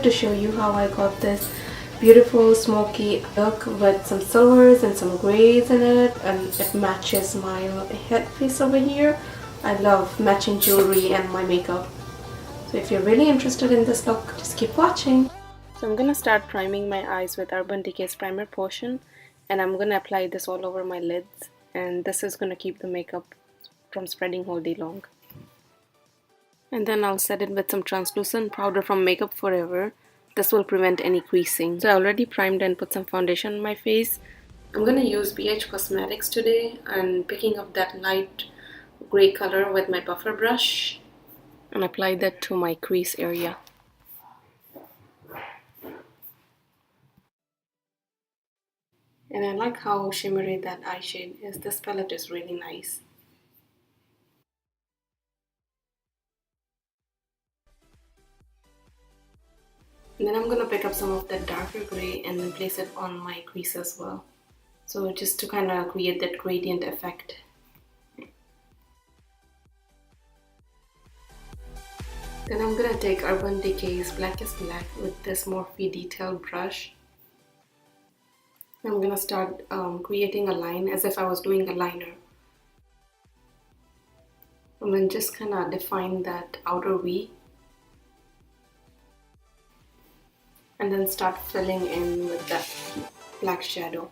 to show you how I got this beautiful smoky look with some silvers and some grays in it, and it matches my head piece over here. I love matching jewelry and my makeup. So if you're really interested in this look, just keep watching. So I'm gonna start priming my eyes with Urban Decay's primer potion, and I'm gonna apply this all over my lids, and this is gonna keep the makeup from spreading all day long. And then I'll set it with some translucent powder from Makeup Forever. This will prevent any creasing. So I already primed and put some foundation on my face. I'm gonna use BH Cosmetics today and picking up that light gray color with my buffer brush and apply that to my crease area. And I like how shimmery that eye shade is. This palette is really nice. And then I'm gonna pick up some of that darker gray and then place it on my crease as well. So just to kind of create that gradient effect. Then I'm gonna take Urban Decay's Blackest Black with this Morphe detailed brush. I'm gonna start creating a line as if I was doing a liner. And then just kind of define that outer V. And then start filling in with that black shadow.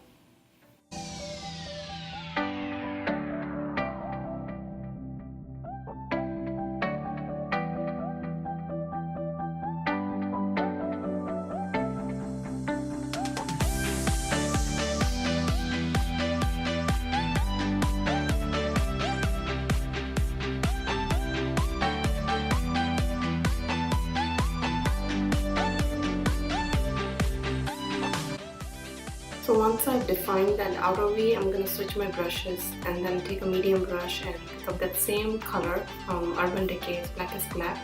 So once I've defined that outer V, I'm going to switch my brushes and then take a medium brush and pick up that same color from Urban Decay's Blackest Black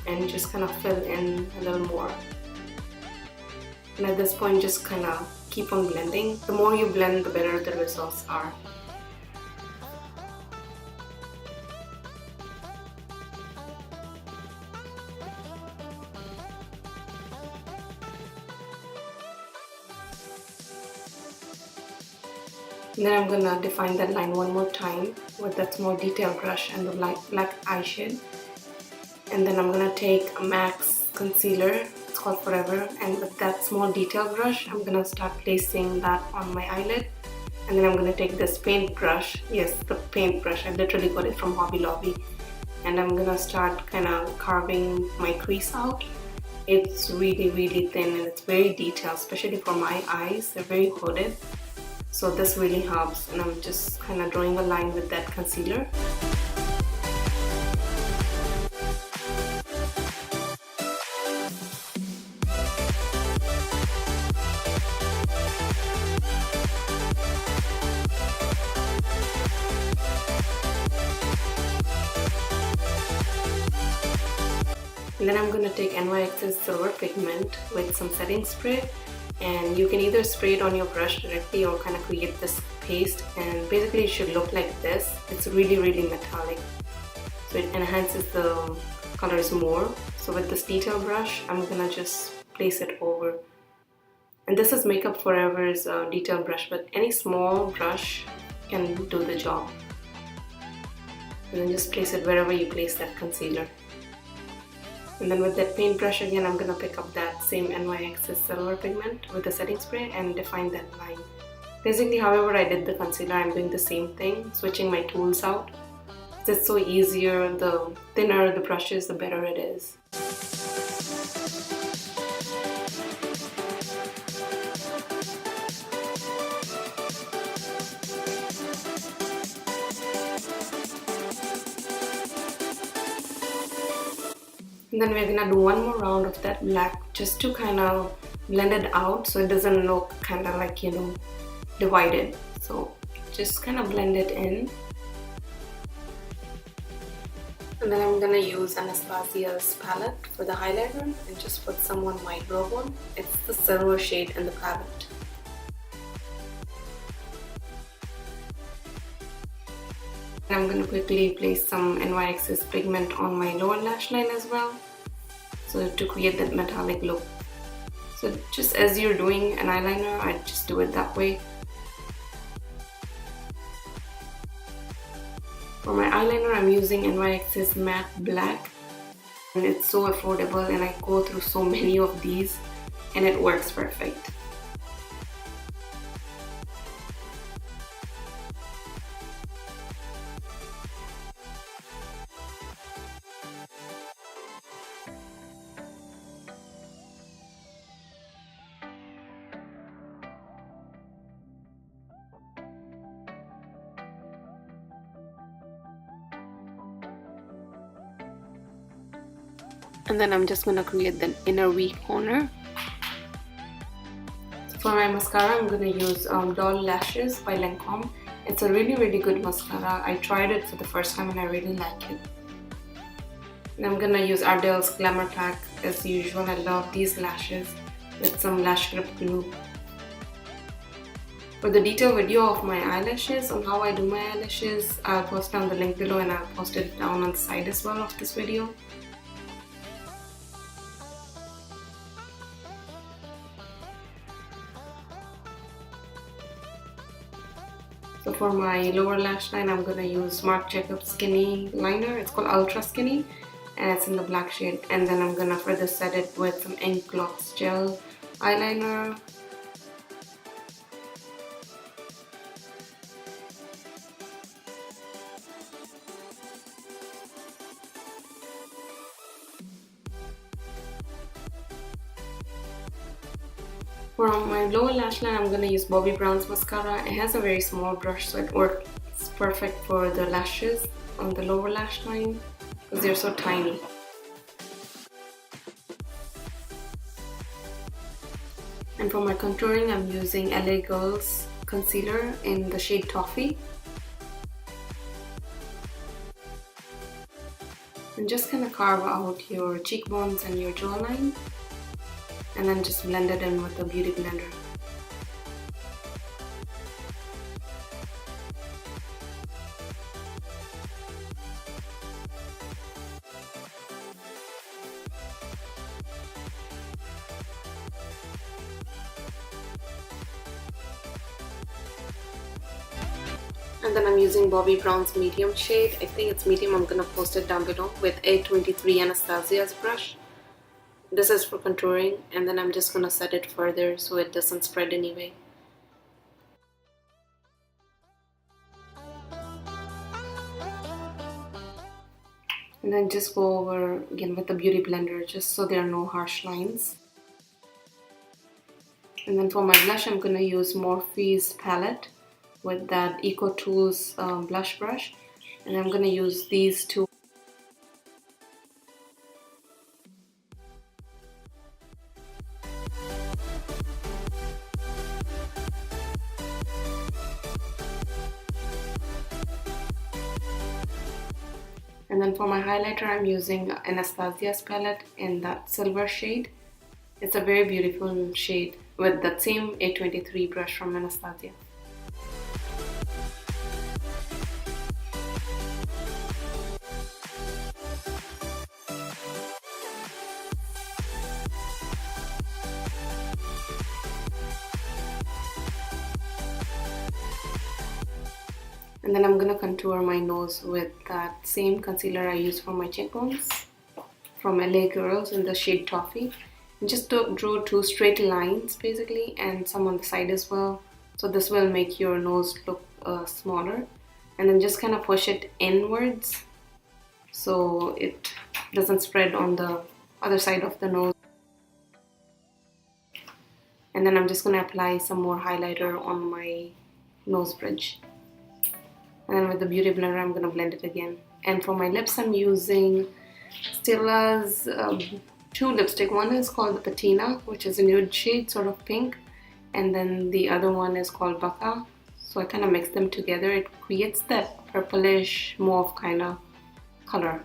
and just kind of fill in a little more. And at this point, just kind of keep on blending. The more you blend, the better the results are. And then I'm gonna define that line one more time with that small detail brush and the black eye shade. And then I'm gonna take a MAC's concealer, it's called Forever, and with that small detail brush, I'm gonna start placing that on my eyelid. And then I'm gonna take this paint brush, yes, the paint brush, I literally got it from Hobby Lobby. And I'm gonna start kind of carving my crease out. It's really thin and it's very detailed, especially for my eyes, they're very hooded. So this really helps, and I'm just kind of drawing a line with that concealer. And then I'm going to take NYX's Silver Pigment with some setting spray. And you can either spray it on your brush directly or kind of create this paste, and basically it should look like this. It's really metallic, so it enhances the colors more. So with this detail brush, I'm gonna just place it over. And this is Makeup Forever's detail brush, but any small brush can do the job. And then just place it wherever you place that concealer. And then with that paintbrush again, I'm gonna pick up that same NYX's Silver Pigment with the setting spray and define that line. Basically, however I did the concealer, I'm doing the same thing, switching my tools out. It's so easier, the thinner the brush is, the better it is. And then we're gonna do one more round of that black just to kind of blend it out so it doesn't look kind of like, you know, divided. So just kind of blend it in. And then I'm gonna use Anastasia's palette for the highlighter and just put some on my brow bone. It's the silver shade in the palette. And I'm gonna quickly place some NYX's pigment on my lower lash line as well, so to create that metallic look. So just as you're doing an eyeliner, I just do it that way. For my eyeliner, I'm using NYX's Matte Black, and it's so affordable, and I go through so many of these and it works perfect. And then I'm just gonna create the inner V corner. For my mascara, I'm gonna use Doll Lashes by Lancome. It's a really good mascara. I tried it for the first time and I really like it. And I'm gonna use Ardell's Glamour Pack as usual. I love these lashes with some lash grip glue. For the detailed video of my eyelashes, on how I do my eyelashes, I'll post down the link below, and I'll post it down on the side as well of this video. So for my lower lash line, I'm gonna use Marc Jacob Skinny Liner. It's called Ultra Skinny, and it's in the black shade. And then I'm gonna further set it with some Ink Gloss Gel eyeliner. For my lower lash line, I'm gonna use Bobbi Brown's mascara. It has a very small brush, so it works perfect for the lashes on the lower lash line because they're so tiny. And for my contouring, I'm using LA Girl's concealer in the shade Toffee. And just kind of carve out your cheekbones and your jawline, and then just blend it in with a beauty blender. And then I'm using Bobbi Brown's medium shade. I think it's medium. I'm gonna post it down below with A23 Anastasia's brush. This is for contouring, and then I'm just gonna set it further so it doesn't spread anyway. And then just go over again with the beauty blender just so there are no harsh lines. And then for my blush, I'm gonna use Morphe's palette with that Eco Tools blush brush, and I'm gonna use these two. And then for my highlighter, I'm using Anastasia's palette in that silver shade. It's a very beautiful shade with that same A23 brush from Anastasia. And then I'm gonna contour my nose with that same concealer I use for my cheekbones from LA Girls in the shade Toffee. And just draw two straight lines basically, and some on the side as well. So this will make your nose look smaller. And then just kind of push it inwards so it doesn't spread on the other side of the nose. And then I'm just gonna apply some more highlighter on my nose bridge. And then with the beauty blender, I'm gonna blend it again. And for my lips, I'm using Stila's two lipstick. One is called the Patina, which is a nude shade, sort of pink. And then the other one is called Bacca. So I kind of mix them together. It creates that purplish mauve kind of color.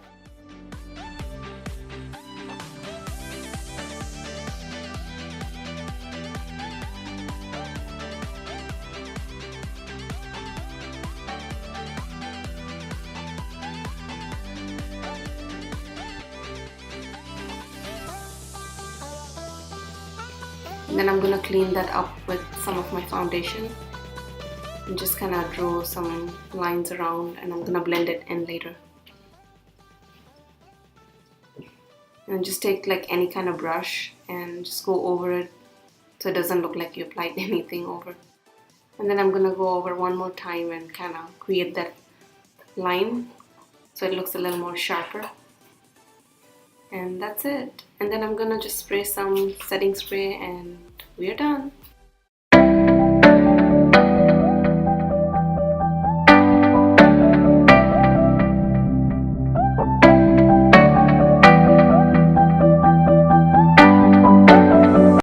And then I'm gonna clean that up with some of my foundation and just kind of draw some lines around, and I'm gonna blend it in later. And just take like any kind of brush and just go over it so it doesn't look like you applied anything over. And then I'm gonna go over one more time and kind of create that line so it looks a little more sharper. And that's it. And then I'm gonna just spray some setting spray and we're done.